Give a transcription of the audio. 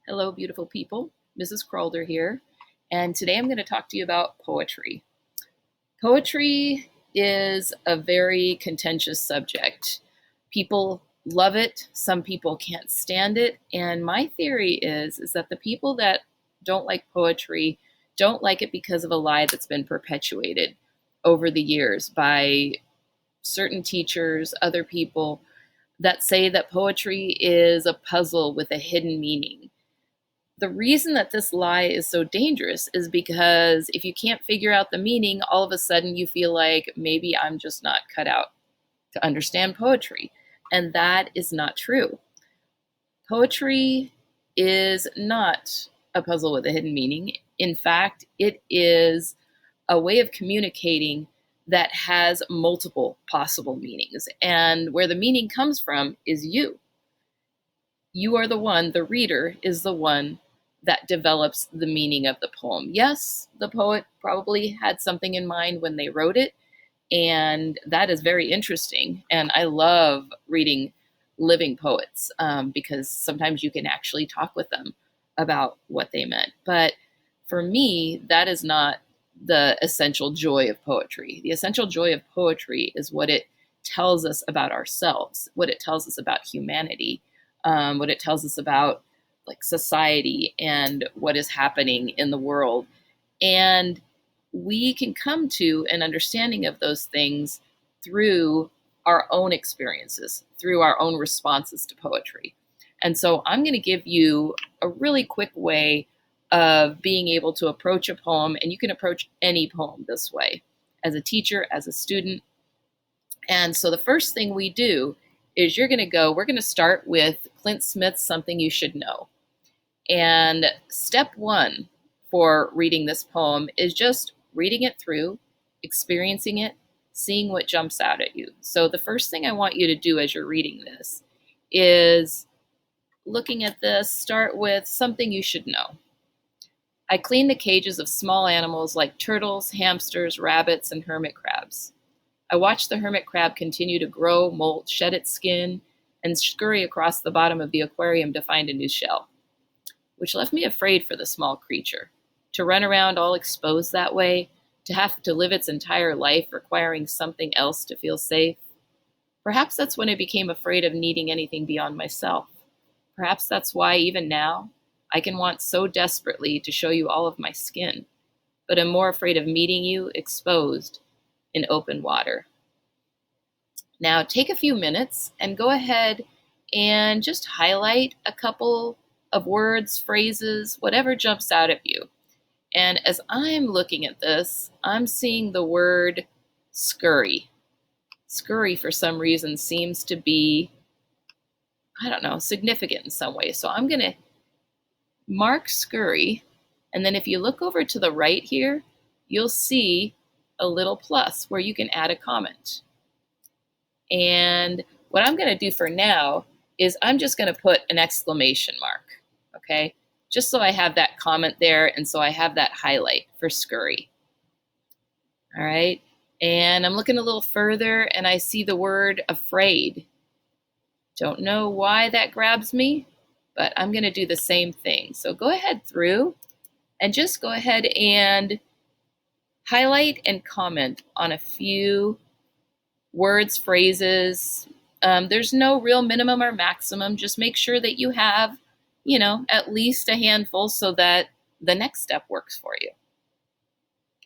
Hello, beautiful people. Mrs. Crowder here, and today I'm going to talk to you about poetry. Poetry is a very contentious subject. People love it, some people can't stand it, and my theory is that the people that don't like poetry don't like it because of a lie that's been perpetuated over the years by certain teachers, other people that say that poetry is a puzzle with a hidden meaning. The reason that this lie is so dangerous is because if you can't figure out the meaning, all of a sudden you feel like maybe I'm just not cut out to understand poetry. And that is not true. Poetry is not a puzzle with a hidden meaning. In fact, it is a way of communicating that has multiple possible meanings. And where the meaning comes from is you. You are the one, the reader is the one that develops the meaning of the poem. Yes, the poet probably had something in mind when they wrote it, and that is very interesting. And I love reading living poets because sometimes you can actually talk with them about what they meant. But for me, that is not the essential joy of poetry. The essential joy of poetry is what it tells us about ourselves, what it tells us about humanity, what it tells us about like society and what is happening in the world. And we can come to an understanding of those things through our own experiences, through our own responses to poetry. And so I'm going to give you a really quick way of being able to approach a poem, and you can approach any poem this way as a teacher, as a student. And so the first thing we do is we're going to start with Clint Smith's Something You Should Know. And step one for reading this poem is just reading it through, experiencing it, seeing what jumps out at you. So the first thing I want you to do as you're reading this is looking at this, start with something you should know. I clean the cages of small animals like turtles, hamsters, rabbits, and hermit crabs. I watch the hermit crab continue to grow, molt, shed its skin, and scurry across the bottom of the aquarium to find a new shell, which left me afraid for the small creature. To run around all exposed that way, to have to live its entire life requiring something else to feel safe. Perhaps that's when I became afraid of needing anything beyond myself. Perhaps that's why even now, I can want so desperately to show you all of my skin, but am more afraid of meeting you exposed in open water. Now take a few minutes and go ahead and just highlight a couple of words, phrases, whatever jumps out at you. And as I'm looking at this, I'm seeing the word scurry. Scurry, for some reason, seems to be, significant in some way. So I'm going to mark scurry. And then if you look over to the right here, you'll see a little plus where you can add a comment. And what I'm going to do for now is I'm just going to put an exclamation mark, okay? Just so I have that comment there and so I have that highlight for scurry. All right, and I'm looking a little further and I see the word afraid. Don't know why that grabs me, but I'm going to do the same thing. So go ahead through and just go ahead and highlight and comment on a few words, phrases. There's no real minimum or maximum. Just make sure that you have, at least a handful so that the next step works for you.